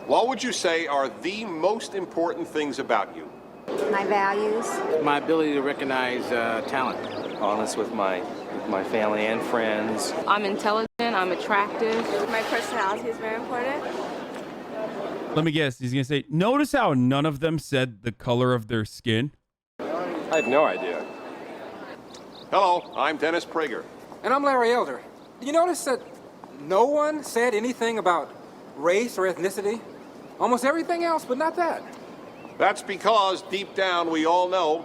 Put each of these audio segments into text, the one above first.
What would you say are the most important things about you? My values. My ability to recognize talent. Honest with my family and friends. I'm intelligent, I'm attractive. My personality is very important. Let me guess, he's gonna say, notice how none of them said the color of their skin? I have no idea. Hello, I'm Dennis Prager. And I'm Larry Elder. You notice that no one said anything about race or ethnicity? Almost everything else, but not that. That's because deep down we all know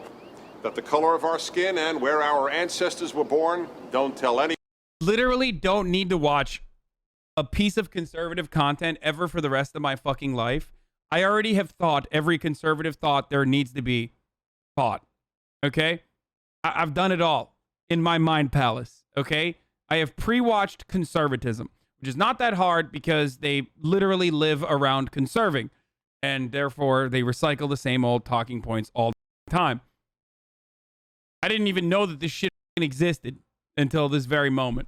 that the color of our skin and where our ancestors were born don't tell any. Literally don't need to watch a piece of conservative content ever for the rest of my fucking life. I already have thought every conservative thought there needs to be thought. Okay? I've done it all in my mind palace. Okay? I have pre-watched conservatism, which is not that hard because they literally live around conserving. And therefore, they recycle the same old talking points all the time. I didn't even know that this shit existed until this very moment.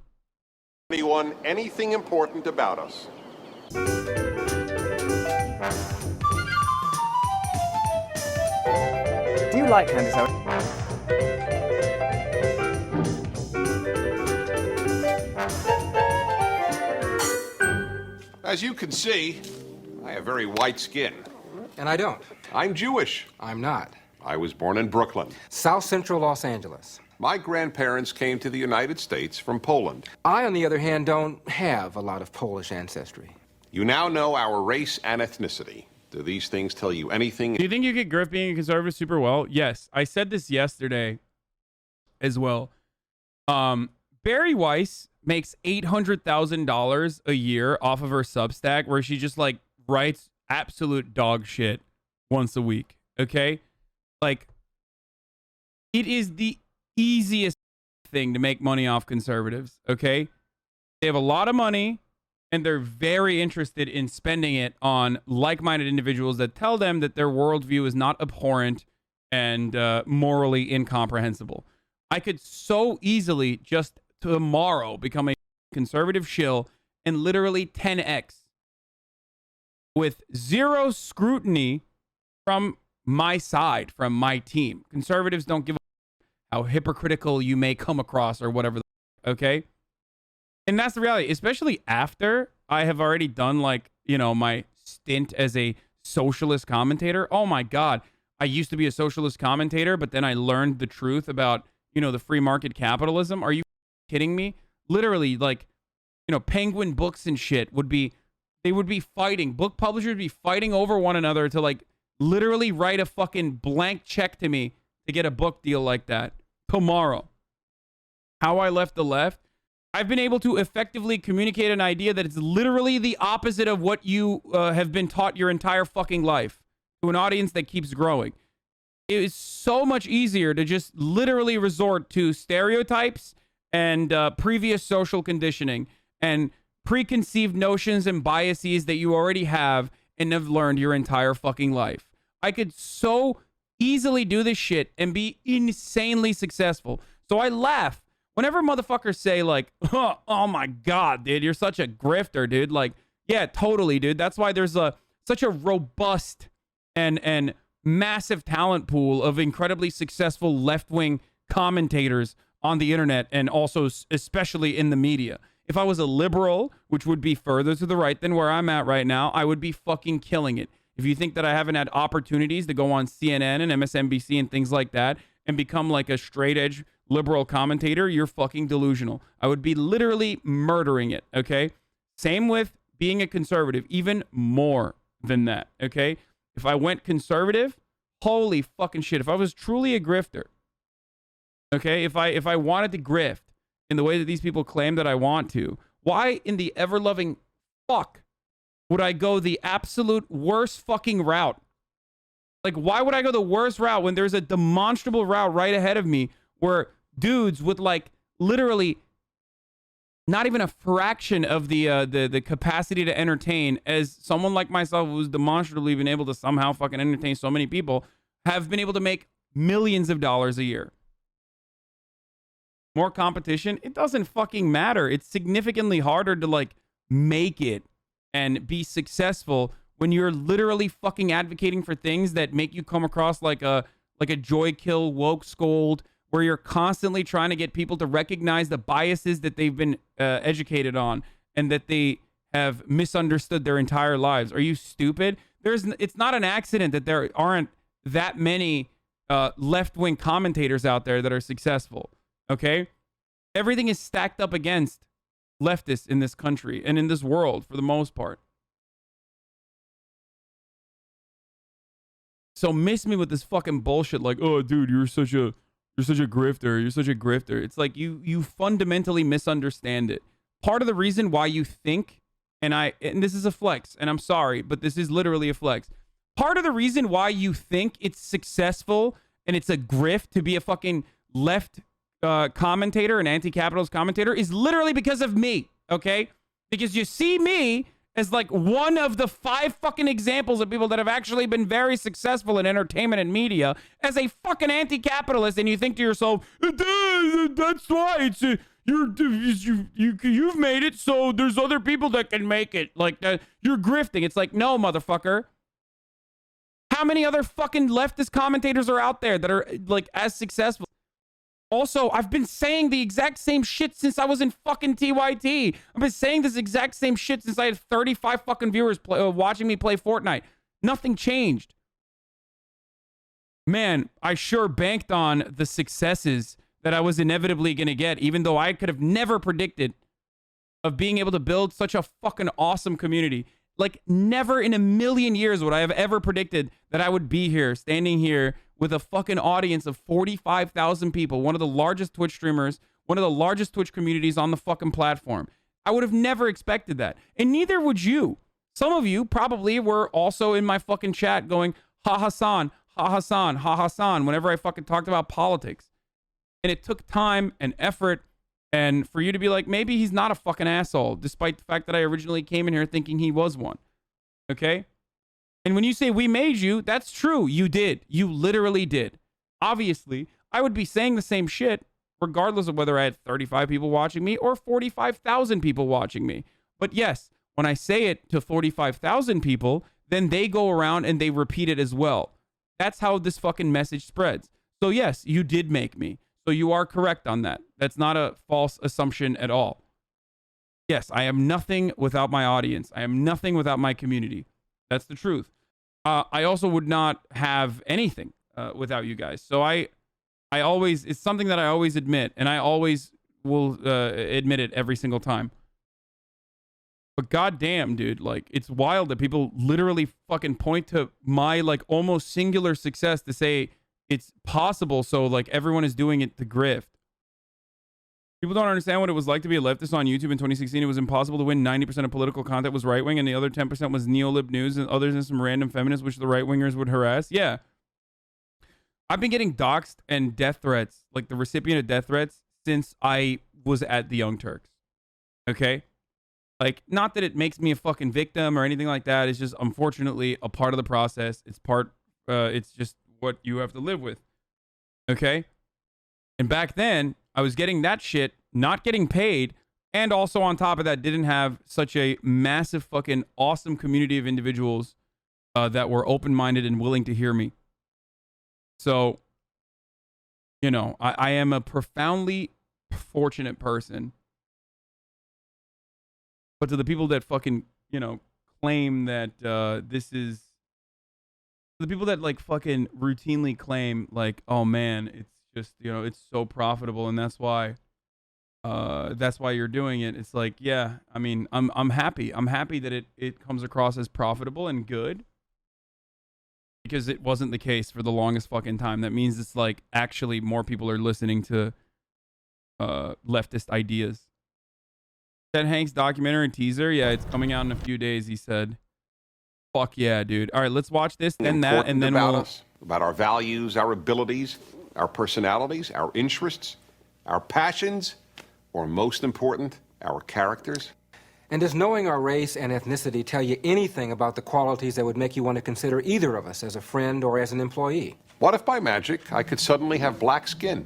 Anyone, anything important about us. Do you like candy soda? As you can see, I have very white skin. And I don't. I'm Jewish. I'm not. I was born in Brooklyn. South Central Los Angeles. My grandparents came to the United States from Poland. I, on the other hand, don't have a lot of Polish ancestry. You now know our race and ethnicity. Do these things tell you anything? Do you think you get grift being a conservative super well? Yes. I said this yesterday as well. Barry Weiss makes $800,000 a year off of her Substack where she just like writes absolute dog shit once a week. Okay? Like, it is the easiest thing to make money off conservatives. Okay? They have a lot of money and they're very interested in spending it on like-minded individuals that tell them that their worldview is not abhorrent and morally incomprehensible. I could so easily just tomorrow become a conservative shill and literally 10x with zero scrutiny from my side, from my team. Conservatives don't give a how hypocritical you may come across or whatever, okay? And that's the reality, especially after I have already done, like, you know, my stint as a socialist commentator. Oh my God. I used to be a socialist commentator, but then I learned the truth about, you know, the free market capitalism. Are you kidding me? Literally, like, you know, Penguin Books and shit would be fighting. Book publishers would be fighting over one another to, like, literally write a fucking blank check to me to get a book deal like that tomorrow. How I left the left. I've been able to effectively communicate an idea that is literally the opposite of what you have been taught your entire fucking life to an audience that keeps growing. It is so much easier to just literally resort to stereotypes and previous social conditioning and preconceived notions and biases that you already have and have learned your entire fucking life. I could so easily do this shit and be insanely successful. So I laugh whenever motherfuckers say, like, oh my God, dude, you're such a grifter, dude. Like, yeah, totally, dude. That's why there's such a robust and massive talent pool of incredibly successful left-wing commentators on the internet and also especially in the media. If I was a liberal, which would be further to the right than where I'm at right now, I would be fucking killing it. If you think that I haven't had opportunities to go on CNN and MSNBC and things like that and become like a straight edge liberal commentator, you're fucking delusional. I would be literally murdering it, okay? Same with being a conservative, even more than that, okay? If I went conservative, holy fucking shit. If I was truly a grifter, okay? If I wanted to grift in the way that these people claim that I want to, why in the ever-loving fuck would I go the absolute worst fucking route? Like, why would I go the worst route when there's a demonstrable route right ahead of me where dudes with, like, literally not even a fraction of the capacity to entertain as someone like myself who's demonstrably been able to somehow fucking entertain so many people have been able to make millions of dollars a year? More competition? It doesn't fucking matter. It's significantly harder to, like, make it and be successful when you're literally fucking advocating for things that make you come across like a joy kill woke scold, where you're constantly trying to get people to recognize the biases that they've been educated on and that they have misunderstood their entire lives. Are you stupid? It's not an accident that there aren't that many left-wing commentators out there that are successful. Okay? Everything is stacked up against leftists in this country and in this world for the most part. So miss me with this fucking bullshit like, oh, dude, you're such a grifter. You're such a grifter. It's like you fundamentally misunderstand it. Part of the reason why you think, and this is a flex, and I'm sorry, but this is literally a flex. Part of the reason why you think it's successful and it's a grift to be a fucking left commentator, an anti-capitalist commentator, is literally because of me, okay? Because you see me as like one of the 5 fucking examples of people that have actually been very successful in entertainment and media as a fucking anti-capitalist, and you think to yourself, that's why it's you've made it, so there's other people that can make it. Like you're grifting. It's like, no, motherfucker. How many other fucking leftist commentators are out there that are like as successful? Also, I've been saying the exact same shit since I was in fucking TYT. I've been saying this exact same shit since I had 35 fucking viewers watching me play Fortnite. Nothing changed. Man, I sure banked on the successes that I was inevitably going to get, even though I could have never predicted of being able to build such a fucking awesome community. Like, never in a million years would I have ever predicted that I would be here, standing here with a fucking audience of 45,000 people, one of the largest Twitch streamers, one of the largest Twitch communities on the fucking platform. I would have never expected that. And neither would you. Some of you probably were also in my fucking chat going, ha Hasan, ha Hasan, ha Hasan, whenever I fucking talked about politics. And it took time and effort and for you to be like, maybe he's not a fucking asshole, despite the fact that I originally came in here thinking he was one. Okay? And when you say we made you, that's true. You did. You literally did. Obviously, I would be saying the same shit regardless of whether I had 35 people watching me or 45,000 people watching me. But yes, when I say it to 45,000 people, then they go around and they repeat it as well. That's how this fucking message spreads. So yes, you did make me. So you are correct on that. That's not a false assumption at all. Yes, I am nothing without my audience. I am nothing without my community. That's the truth. I also would not have anything without you guys. So I always, it's something that I always admit, and I always will admit it every single time. But goddamn, dude, like, it's wild that people literally fucking point to my like almost singular success to say it's possible. So like everyone is doing it to grift. People don't understand what it was like to be a leftist on YouTube in 2016. It was impossible to win. 90% of political content was right-wing, and the other 10% was neolib news and others and some random feminists, which the right-wingers would harass. Yeah. I've been getting doxxed and death threats, like the recipient of death threats, since I was at the Young Turks. Okay? Like, not that it makes me a fucking victim or anything like that. It's just, unfortunately, a part of the process. It's just what you have to live with. Okay? And back then, I was getting that shit, not getting paid, and also on top of that, didn't have such a massive fucking awesome community of individuals that were open-minded and willing to hear me. So, you know, I am a profoundly fortunate person. But to the people that fucking, you know, claim that this is... The people that like fucking routinely claim like, oh man, it's just, you know, it's so profitable and that's why you're doing it. It's like, yeah, I mean, I'm happy. I'm happy that it comes across as profitable and good, because it wasn't the case for the longest fucking time. That means it's like actually more people are listening to leftist ideas. Ted Hanks documentary and teaser, yeah, it's coming out in a few days, he said. Fuck yeah, dude. All right, let's watch this, then that, and then about us, about our values, our abilities, our personalities, our interests, our passions, or most important, our characters. And does knowing our race and ethnicity tell you anything about the qualities that would make you want to consider either of us as a friend or as an employee? What if by magic I could suddenly have black skin?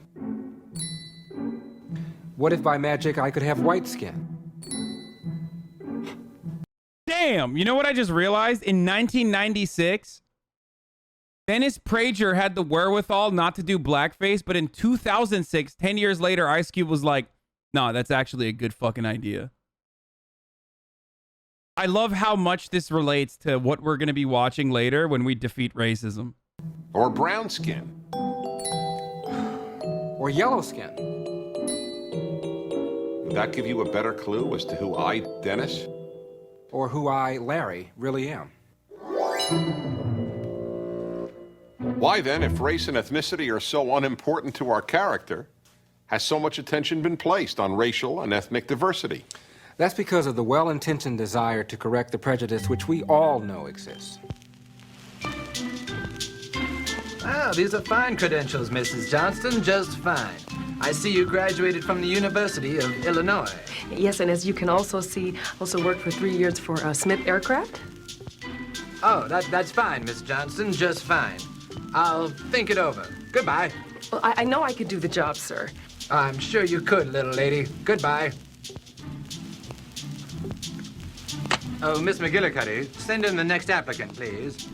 What if by magic I could have white skin? Damn. You know what I just realized? In 1996, Dennis Prager had the wherewithal not to do blackface, but in 2006, 10 years later, Ice Cube was like, no, that's actually a good fucking idea. I love how much this relates to what we're going to be watching later when we defeat racism. Or brown skin. Or yellow skin. Would that give you a better clue as to who I, Dennis? Or who I, Larry, really am. Why then, if race and ethnicity are so unimportant to our character, has so much attention been placed on racial and ethnic diversity? That's because of the well-intentioned desire to correct the prejudice which we all know exists. Wow, these are fine credentials, Mrs. Johnston, just fine. I see you graduated from the University of Illinois. Yes, and as you can also see, also worked for 3 years for Smith Aircraft. Oh, that's fine, Miss Johnston, just fine. I'll think it over. Goodbye. Well, I know I could do the job, sir. I'm sure you could, little lady. Goodbye. Oh, Miss McGillicuddy, send in the next applicant, please.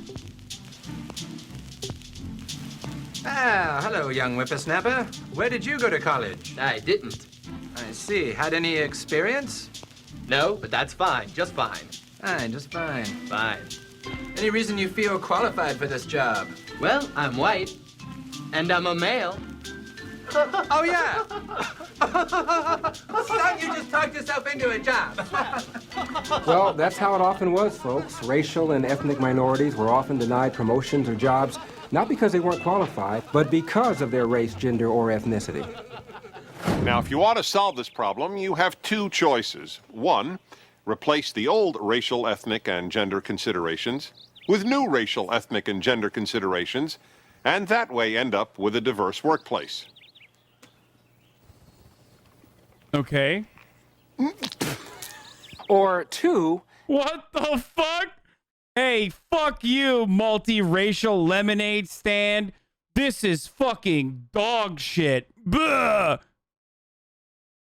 Ah, hello, young whippersnapper. Where did you go to college? I didn't. I see. Had any experience? No, but that's fine. Just fine. Fine, just fine. Fine. Any reason you feel qualified for this job? Well, I'm white. And I'm a male. Oh, yeah. Son, you just talked yourself into a job. Well, that's how it often was, folks. Racial and ethnic minorities were often denied promotions or jobs, not because they weren't qualified, but because of their race, gender, or ethnicity. Now, if you want to solve this problem, you have two choices. One, replace the old racial, ethnic, and gender considerations with new racial, ethnic, and gender considerations, and that way end up with a diverse workplace. Okay. Or two, What the fuck? Hey, fuck you, multiracial lemonade stand. This is fucking dog shit. Buh!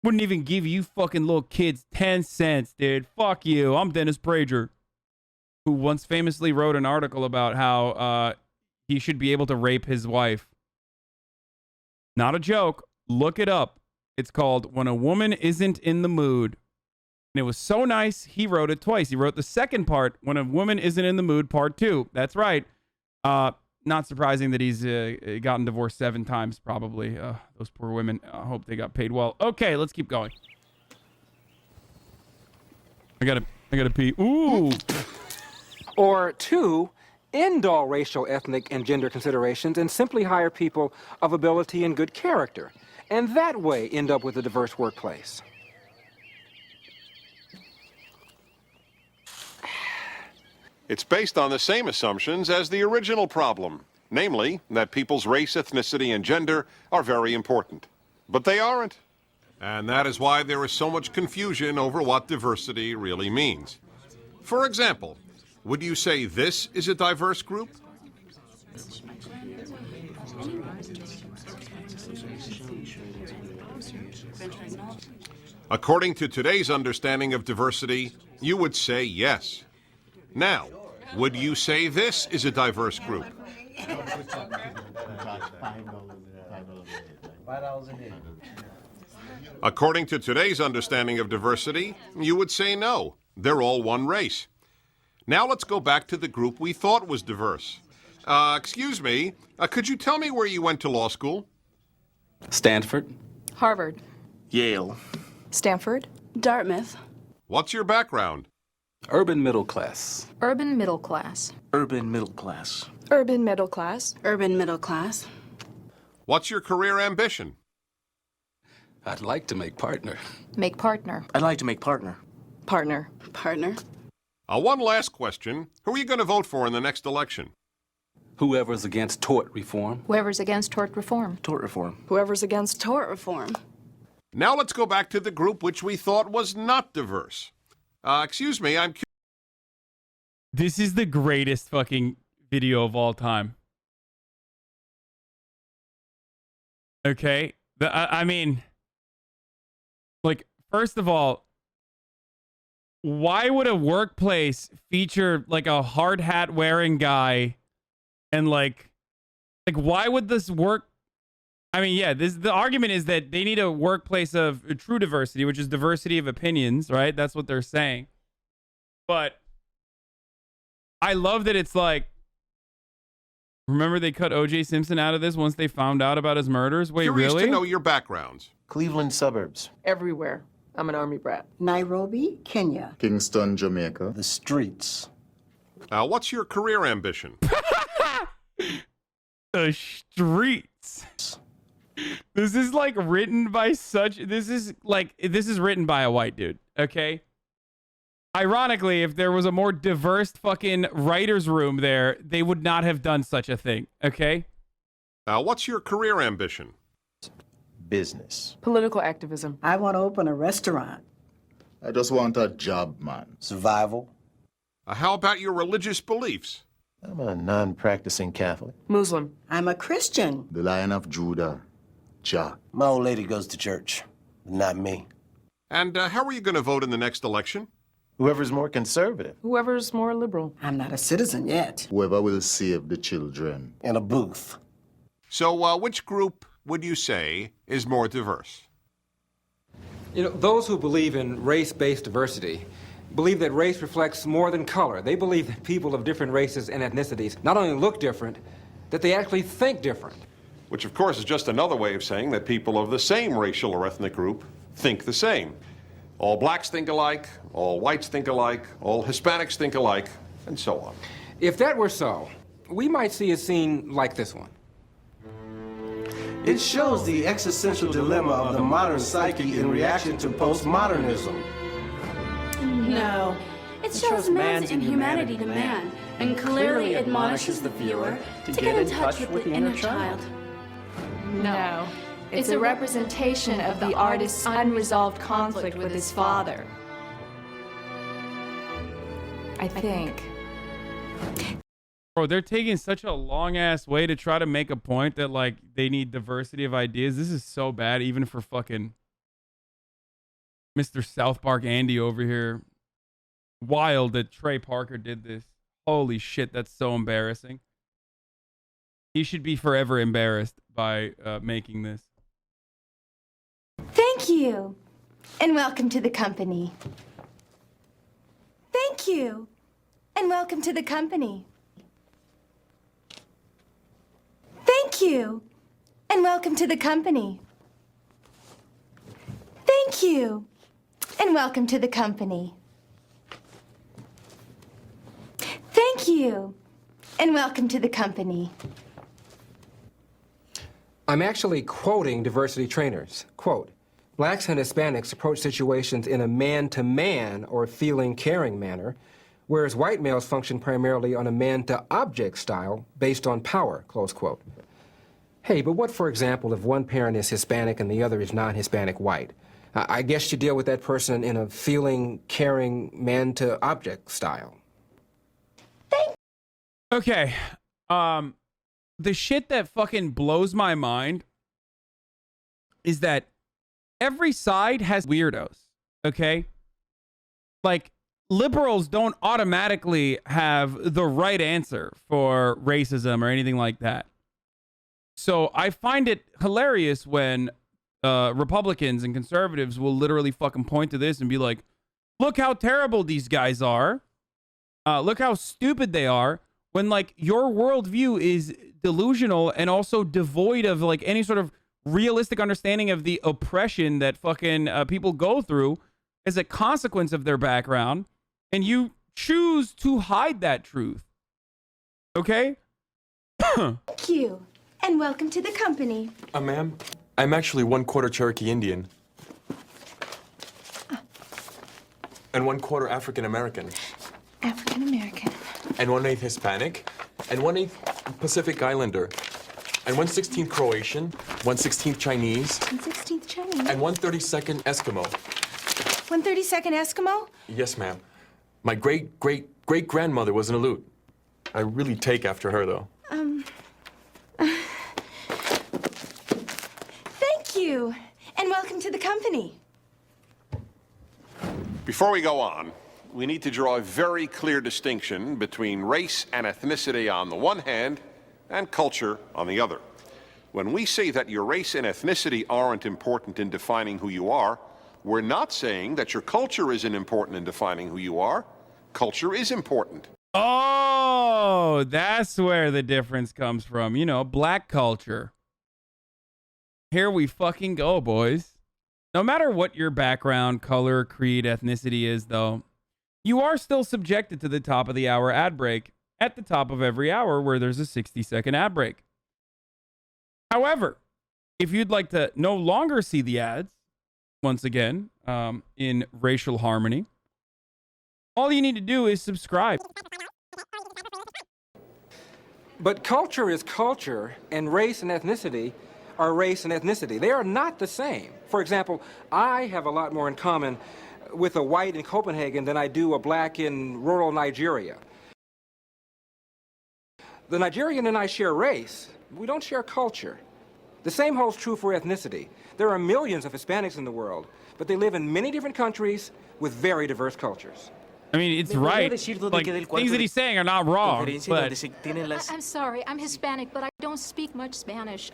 Wouldn't even give you fucking little kids 10 cents, dude. Fuck you. I'm Dennis Prager, who once famously wrote an article about how he should be able to rape his wife. Not a joke. Look it up. It's called When a Woman Isn't in the Mood. And it was so nice, he wrote it twice. He wrote the second part, When a Woman Isn't in the Mood, part 2. That's right. Not surprising that he's gotten divorced 7 times, probably. Those poor women. I hope they got paid well. Okay, let's keep going. I gotta pee. Ooh. or two, end all racial, ethnic, and gender considerations and simply hire people of ability and good character, and that way end up with a diverse workplace. It's based on the same assumptions as the original problem, namely that people's race, ethnicity, and gender are very important. But they aren't. And that is why there is so much confusion over what diversity really means. For example, would you say this is a diverse group? According to today's understanding of diversity, you would say yes. Now, would you say this is a diverse group? According to today's understanding of diversity, you would say no. They're all one race. Now let's go back to the group we thought was diverse. Excuse me, could you tell me where you went to law school? Stanford. Harvard. Yale. Stanford. Dartmouth. What's your background? Urban middle class. Urban middle class. Urban middle class. Urban middle class. Urban middle class. What's your career ambition? I'd like to make partner. Make partner. I'd like to make partner. Partner. Partner. One last question. Who are you going to vote for in the next election? Whoever's against tort reform. Whoever's against tort reform. Tort reform. Whoever's against tort reform. Now let's go back to the group which we thought was not diverse. Excuse me, I'm... This is the greatest fucking video of all time. Okay? I mean, like, first of all, why would a workplace feature like a hard hat wearing guy and like why would this work? I mean, yeah, the argument is that they need a workplace of true diversity, which is diversity of opinions, right? That's what they're saying. But I love that it's like, remember they cut O.J. Simpson out of this once they found out about his murders? Wait, Curious really? to know your backgrounds. Cleveland suburbs. Everywhere. I'm an army brat. Nairobi, Kenya. Kingston, Jamaica. The streets. What's your career ambition? The streets. This is like written by this is written by a white dude, okay? Ironically, if there was a more diverse fucking writer's room there, they would not have done such a thing, okay? What's your career ambition? Business. Political activism. I want to open a restaurant. I just want a job, man. Survival. How about your religious beliefs? I'm a non-practicing Catholic. Muslim. I'm a Christian. The Lion of Judah. Jah. My old lady goes to church, but not me. And how are you going to vote in the next election? Whoever's more conservative. Whoever's more liberal. I'm not a citizen yet. Whoever will save the children. In a booth. So which group would you say is more diverse? You know, those who believe in race-based diversity believe that race reflects more than color. They believe that people of different races and ethnicities not only look different, that they actually think different. Which, of course, is just another way of saying that people of the same racial or ethnic group think the same. All blacks think alike, all whites think alike, all Hispanics think alike, and so on. If that were so, we might see a scene like this one. It shows the existential dilemma of the modern psyche in reaction to postmodernism. No. It shows man's inhumanity to man, and clearly admonishes the viewer to get in touch with the inner child. No. It's a representation of the artist's unresolved conflict with his father. I think. Bro, they're taking such a long-ass way to try to make a point that, like, they need diversity of ideas. This is so bad, even for fucking Mr. South Park Andy over here. Wild that Trey Parker did this. Holy shit, that's so embarrassing. He should be forever embarrassed by making this. Thank you, and welcome to the company. Thank you, and welcome to the company. Thank you, and welcome to the company. Thank you, and welcome to the company. Thank you, and welcome to the company. I'm actually quoting diversity trainers. Quote, blacks and Hispanics approach situations in a man-to-man or feeling, caring manner, whereas white males function primarily on a man-to-object style based on power, close quote. Hey, but what, for example, if one parent is Hispanic and the other is non-Hispanic white? I guess you deal with that person in a feeling, caring, man-to-object style. Okay. The shit that fucking blows my mind is that every side has weirdos, okay? Like, liberals don't automatically have the right answer for racism or anything like that. So I find it hilarious when Republicans and conservatives will literally fucking point to this and be like, look how terrible these guys are. Look how stupid they are. When, like, your worldview is delusional and also devoid of, like, any sort of realistic understanding of the oppression that fucking people go through as a consequence of their background, and you choose to hide that truth. Okay? Thank you, and welcome to the company. Ma'am, I'm actually 1/4 Cherokee Indian. And 1/4 African American. African American. And 1/8 Hispanic. And 1/8 Pacific Islander. And 1/16 Croatian. 1/16 Chinese. 1/16 Chinese. And 1/32nd Eskimo. 1/32nd Eskimo? Yes, ma'am. My great-great-great-grandmother was an Aleut. I really take after her, though. Thank you, and welcome to the company. Before we go on, we need to draw a very clear distinction between race and ethnicity on the one hand and culture on the other. When we say that your race and ethnicity aren't important in defining who you are, we're not saying that your culture isn't important in defining who you are. Culture is important. Oh, that's where the difference comes from. You know, black culture. Here we fucking go, boys. No matter what your background, color, creed, ethnicity is, though, you are still subjected to the top of the hour ad break at the top of every hour where there's a 60-second ad break. However, if you'd like to no longer see the ads, once again, in racial harmony, all you need to do is subscribe. But culture is culture, and race and ethnicity are race and ethnicity. They are not the same. For example, I have a lot more in common with a white in Copenhagen than I do a black in rural Nigeria. The Nigerian and I share race. We don't share culture. The same holds true for ethnicity. There are millions of Hispanics in the world, but they live in many different countries with very diverse cultures. I mean, it's right. Like, things that he's saying are not wrong, but... I'm sorry, I'm Hispanic, but I don't speak much Spanish.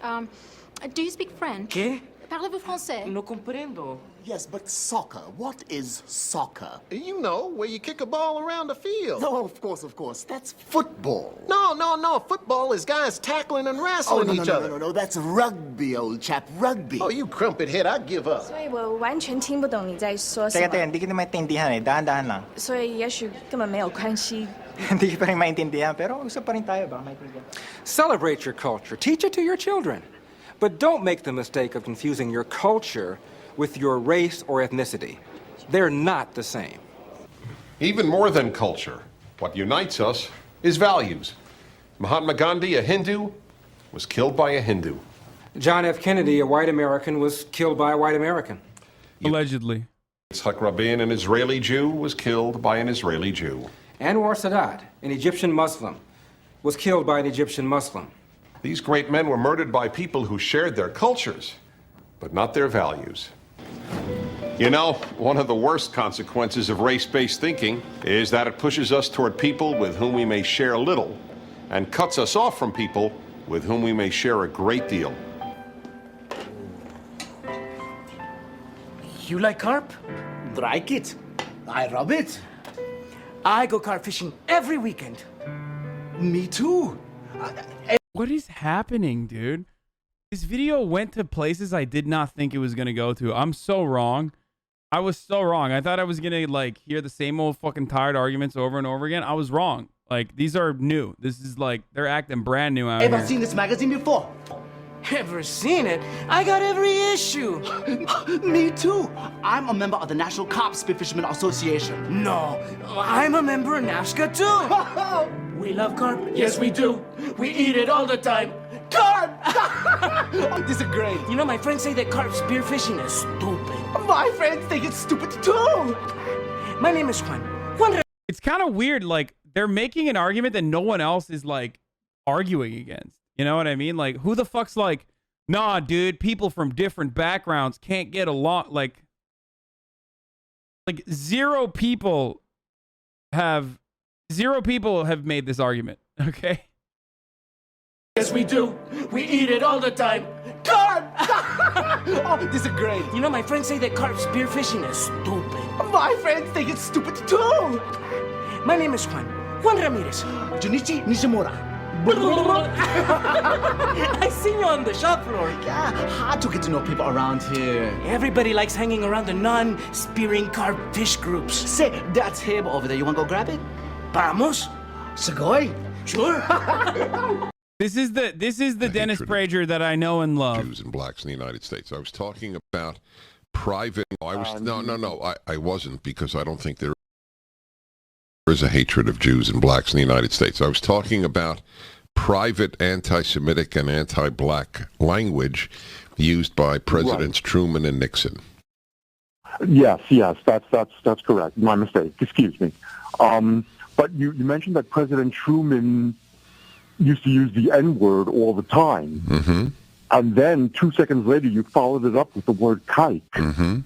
Do you speak French? ¿Qué? Parlez-vous français? No comprendo. Yes, but soccer. What is soccer? You know, where you kick a ball around the field. No, of course. That's football. No. Football is guys tackling and wrestling each other. No. That's rugby, old chap. Rugby. Oh, you crumpet head. I give up. 所以我完全听不懂你在说什么。Teka, hindi kita maintindihan eh. Dahan-dahan lang. 所以也许根本没有关系。Hindi pa rin maintindihan, pero usap pa rin tayo ba? Maintindihan. Celebrate your culture. Teach it to your children. But don't make the mistake of confusing your culture with your race or ethnicity. They're not the same. Even more than culture, what unites us is values. Mahatma Gandhi, a Hindu, was killed by a Hindu. John F. Kennedy, a white American, was killed by a white American. Allegedly. Yitzhak Rabin, an Israeli Jew, was killed by an Israeli Jew. Anwar Sadat, an Egyptian Muslim, was killed by an Egyptian Muslim. These great men were murdered by people who shared their cultures, but not their values. You know, one of the worst consequences of race-based thinking is that it pushes us toward people with whom we may share little and cuts us off from people with whom we may share a great deal. You like carp? Like it. I rub it. I go carp fishing every weekend. Me too. What is happening, dude? This video went to places I did not think it was going to go to. I'm so wrong. I was so wrong. I thought I was going to, like, hear the same old fucking tired arguments over and over again. I was wrong. Like, these are new. This is, like, they're acting brand new out Ever here. seen this magazine before? Ever seen it? I got every issue. Me too. I'm a member of the National Carp Spearfishermen Association. No, I'm a member of NASCA too. We love carp. Yes, we do. We eat it all the time. Carp! This is great. You know, my friends say that carp spearfishing is stupid. My friends think it's stupid too. My name is Juan. It's kind of weird. Like, they're making an argument that no one else is, like, arguing against. You know what I mean? Like, who the fuck's like, nah, dude, people from different backgrounds can't get along. Like zero people have made this argument, okay? Yes, we do. We eat it all the time. Carp! Oh, this is great. You know, my friends say that carp spearfishing is stupid. My friends think it's stupid too. My name is Juan Ramirez. Junichi Nishimura. I seen you on the shop floor. Yeah, hard to get to know people around here. Everybody likes hanging around the non-spearing carp fish groups. Say, that table over there, you want to go grab it? Vamos. Segoy? Sure. This is the Dennis Prager that I know and love. Jews and blacks in the United States. I was talking about private. I wasn't, because I don't think there is a hatred of Jews and blacks in the United States. I was talking about private anti-Semitic and anti-black language used by Presidents Truman and Nixon. Yes, that's correct. My mistake. Excuse me. But you mentioned that President Truman used to use the N-word all the time. Mm-hmm. And then 2 seconds later, you followed it up with the word kike. Mm-hmm.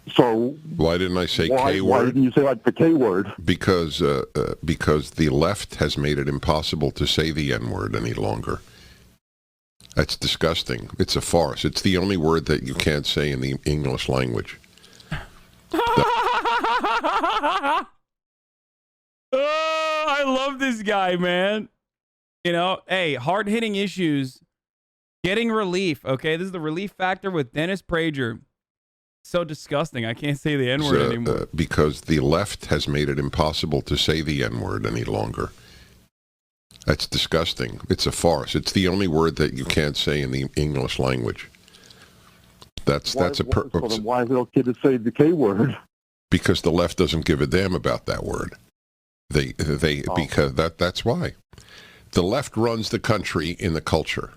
So why didn't I say why, K why word? didn't you say like the K word? Because the left has made it impossible to say the N word any longer. That's disgusting. It's a farce. It's the only word that you can't say in the English language. Oh, I love this guy, man. You know, hey, hard-hitting issues, getting relief, okay? This is the Relief Factor with Dennis Prager. So disgusting. I can't say the N-word anymore. Because the left has made it impossible to say the N-word any longer. That's disgusting. It's a farce. It's the only word that you can't say in the English language. So then why is it okay to say the K word? Because the left doesn't give a damn about that word. Because that's why. The left runs the country in the culture.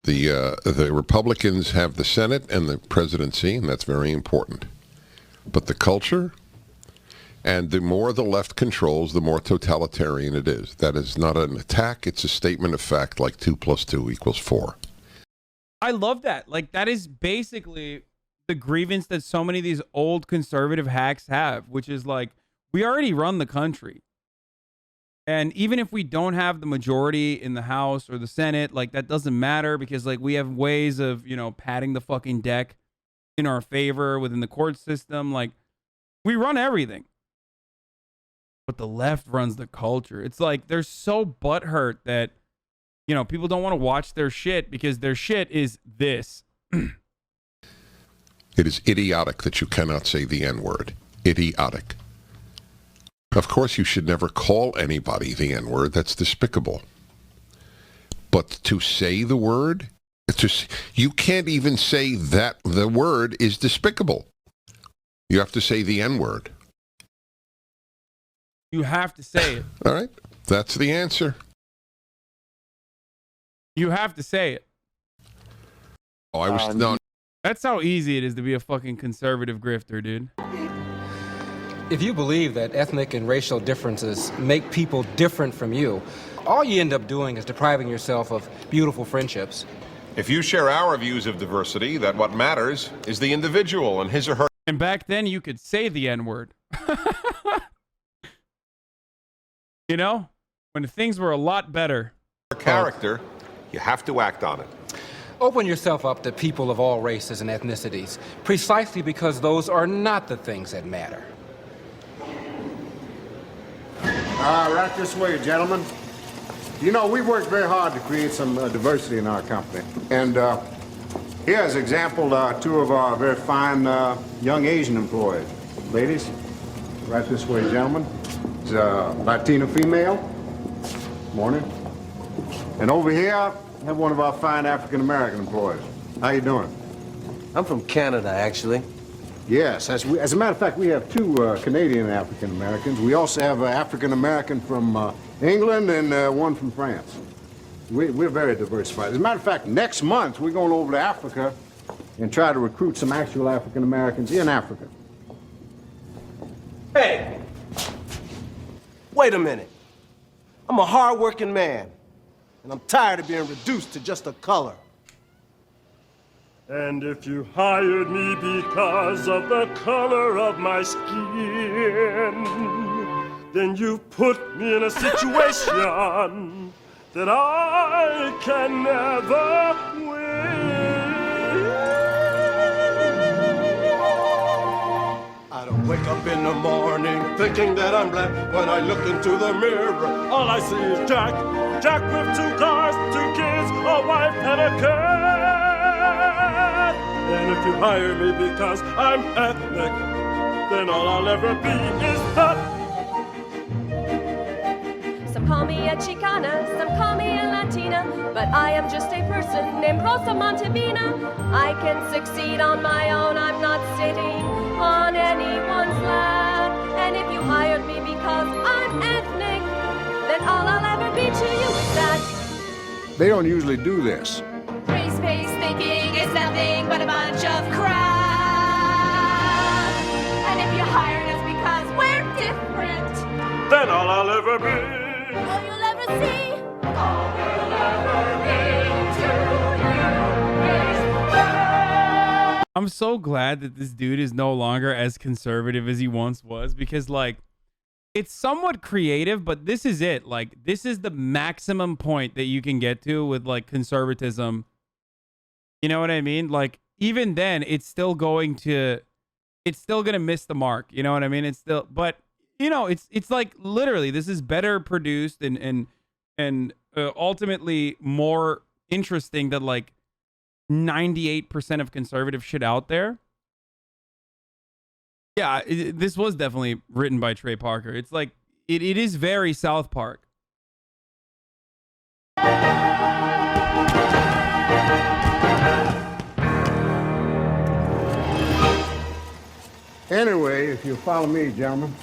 The Republicans have the Senate and the presidency, and that's very important. But the culture, and the more the left controls, the more totalitarian it is. That is not an attack, it's a statement of fact, like 2 + 2 = 4. I love that. Like, that is basically the grievance that so many of these old conservative hacks have, which is like, we already run the country. And even if we don't have the majority in the House or the Senate, like, that doesn't matter, because like we have ways of, you know, padding the fucking deck in our favor within the court system. Like, we run everything. But the left runs the culture. It's like they're so butthurt that, you know, people don't want to watch their shit because their shit is this. It is idiotic that you cannot say the N-word. Idiotic. Of course, you should never call anybody the N-word. That's despicable. But to say the word, you can't even say that the word is despicable. You have to say the N-word. You have to say it. All right. That's the answer. You have to say it. Oh, I was... no. That's how easy it is to be a fucking conservative grifter, dude. If you believe that ethnic and racial differences make people different from you, all you end up doing is depriving yourself of beautiful friendships. If you share our views of diversity, that what matters is the individual and his or her... And back then, you could say the N-word. You know? When things were a lot better. Character, you have to act on it. Open yourself up to people of all races and ethnicities, precisely because those are not the things that matter. Right this way, gentlemen. You know, we worked very hard to create some diversity in our company. And here's an example, two of our very fine young Asian employees. Ladies, right this way, gentlemen. It's a Latina female. Morning. And over here, I have one of our fine African-American employees. How you doing? I'm from Canada, actually. Yes, as a matter of fact, we have two Canadian African-Americans. We also have an African-American from England and one from France. We're very diversified. As a matter of fact, next month, we're going over to Africa and try to recruit some actual African-Americans in Africa. Hey! Wait a minute. I'm a hard-working man, and I'm tired of being reduced to just a color. And if you hired me because of the color of my skin, then you put me in a situation that I can never win. I don't wake up in the morning thinking that I'm black. When I look into the mirror, all I see is Jack. Jack with 2 cars, 2 kids, a wife and a cat. And if you hire me because I'm ethnic, then all I'll ever be is that. Some call me a Chicana, some call me a Latina, but I am just a person named Rosa Montevina. I can succeed on my own, I'm not sitting on anyone's lap. And if you hired me because I'm ethnic, then all I'll ever be to you is that. They don't usually do this. Race-based thinking is nothing but a bunch of crap. And if you hired us because we're different, Then all I'll ever be. all you'll ever see, all we'll ever be to you is that. I'm I'm so glad that this dude is no longer as conservative as he once was, because like it's somewhat creative, but this is it. Like this is the maximum point that you can get to with like conservatism. You know what I mean? Like even then it's still going to miss the mark. You know what I mean? It's still, but you know, it's like literally this is better produced and ultimately more interesting than like 98% of conservative shit out there. Yeah, this was definitely written by Trey Parker. It's like it is very South Park. Anyway, if you'll follow me, gentlemen.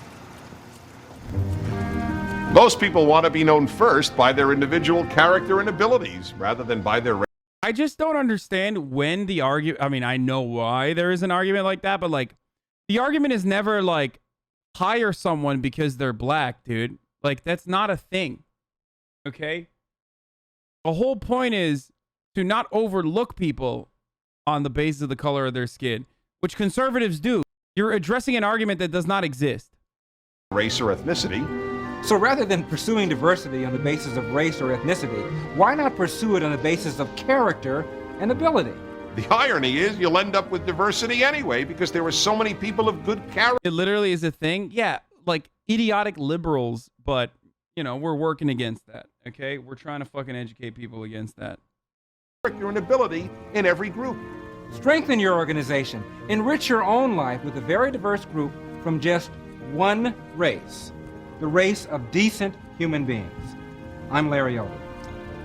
Most people want to be known first by their individual character and abilities rather than by their race. I just don't understand when the argument. I mean, I know why there is an argument like that, but like the argument is never like hire someone because they're black, dude. Like that's not a thing. Okay? The whole point is to not overlook people on the basis of the color of their skin, which conservatives do. You're addressing an argument that does not exist. Race or ethnicity. So rather than pursuing diversity on the basis of race or ethnicity, why not pursue it on the basis of character and ability? The irony is you'll end up with diversity anyway because there are so many people of good character. It literally is a thing. Yeah, like idiotic liberals, but, you know, we're working against that, okay? We're trying to fucking educate people against that. Character and ability in every group. Strengthen your organization. Enrich your own life with a very diverse group from just one race. The race of decent human beings. I'm Larry Elder.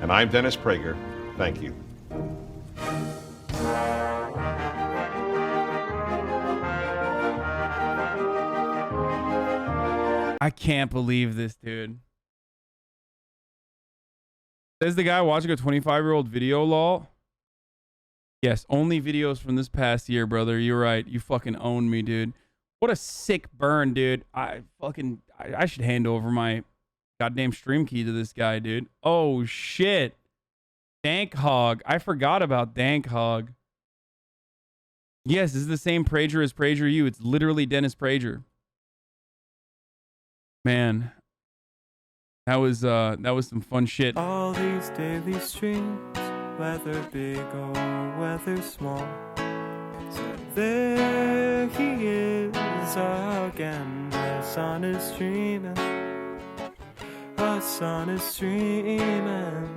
And I'm Dennis Prager. Thank you. I can't believe this, dude. Says the guy watching a 25-year-old video, lol. Yes, only videos from this past year, brother. You're right. You fucking own me, dude. What a sick burn, dude. I should hand over my goddamn stream key to this guy, dude. Oh, shit. Dank Hog. I forgot about Dank Hog. Yes, this is the same Prager as Prager U. It's literally Dennis Prager. Man. That was some fun shit. All these daily streams, whether big or whether small. So there he is again. Hasan is streaming. Hasan is streaming.